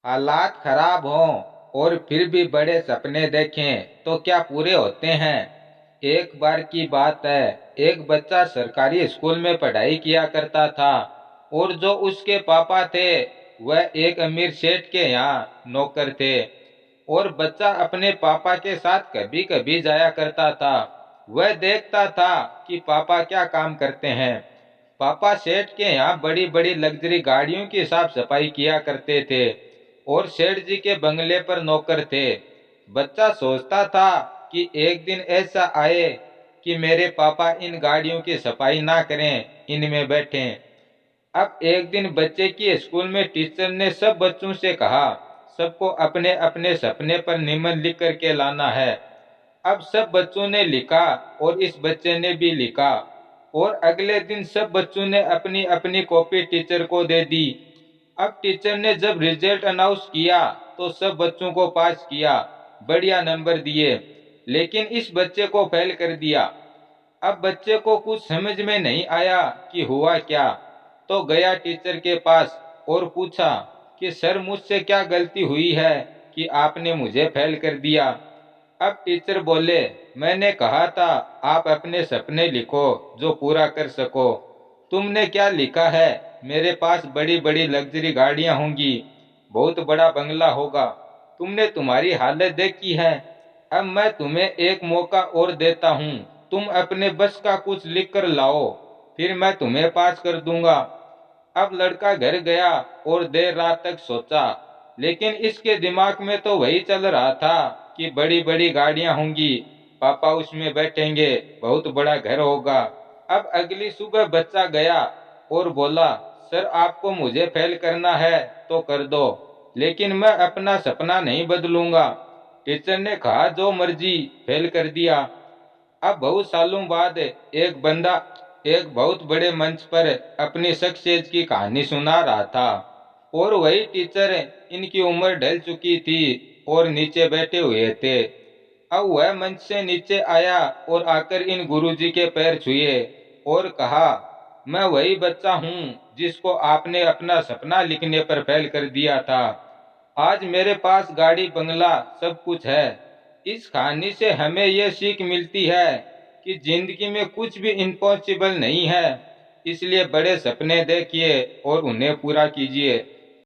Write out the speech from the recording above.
हालात खराब हों और फिर भी बड़े सपने देखें तो क्या पूरे होते हैं। एक बार की बात है, एक बच्चा सरकारी स्कूल में पढ़ाई किया करता था और जो उसके पापा थे वह एक अमीर सेठ के यहाँ नौकर थे। और बच्चा अपने पापा के साथ कभी कभी जाया करता था। वह देखता था कि पापा क्या काम करते हैं। पापा सेठ के यहाँ बड़ी बड़ी लग्जरी गाड़ियों की साफ सफाई किया करते थे और सेठ जी के बंगले पर नौकर थे। बच्चा सोचता था कि एक दिन ऐसा आए कि मेरे पापा इन गाड़ियों की सफाई ना करें, इनमें बैठें। अब एक दिन बच्चे की स्कूल में टीचर ने सब बच्चों से कहा, सबको अपने अपने सपने पर निबंध लिख करके लाना है। अब सब बच्चों ने लिखा और इस बच्चे ने भी लिखा और अगले दिन सब बच्चों ने अपनी अपनी कॉपी टीचर को दे दी। अब टीचर ने जब रिजल्ट अनाउंस किया तो सब बच्चों को पास किया, बढ़िया नंबर दिए, लेकिन इस बच्चे को फेल कर दिया। अब बच्चे को कुछ समझ में नहीं आया कि हुआ क्या, तो गया टीचर के पास और पूछा कि सर मुझसे क्या गलती हुई है कि आपने मुझे फेल कर दिया। अब टीचर बोले, मैंने कहा था आप अपने सपने लिखो जो पूरा कर सको। तुमने क्या लिखा है, मेरे पास बड़ी बड़ी लग्जरी गाड़ियां होंगी, बहुत बड़ा बंगला होगा। तुमने तुम्हारी हालत देखी है। अब मैं तुम्हें एक मौका और देता हूँ, तुम अपने बस का कुछ लिख कर लाओ, फिर मैं तुम्हें पास कर दूंगा। अब लड़का घर गया और देर रात तक सोचा, लेकिन इसके दिमाग में तो वही चल रहा था कि बड़ी बड़ी गाड़ियां होंगी, पापा उसमें बैठेंगे, बहुत बड़ा घर होगा। अब अगली सुबह बच्चा गया और बोला, सर आपको मुझे फेल करना है तो कर दो, लेकिन मैं अपना सपना नहीं बदलूंगा। टीचर ने कहा जो मर्जी, फेल कर दिया। अब बहुत सालों बाद एक बंदा एक बहुत बड़े मंच पर अपनी शख्सियत की कहानी सुना रहा था और वही टीचर, इनकी उम्र ढल चुकी थी और नीचे बैठे हुए थे। अब वह मंच से नीचे आया और आकर इन गुरुजी के पैर छुए और कहा, मैं वही बच्चा हूँ जिसको आपने अपना सपना लिखने पर फेल कर दिया था। आज मेरे पास गाड़ी बंगला सब कुछ है। इस कहानी से हमें यह सीख मिलती है कि जिंदगी में कुछ भी इम्पॉसिबल नहीं है, इसलिए बड़े सपने देखिए और उन्हें पूरा कीजिए।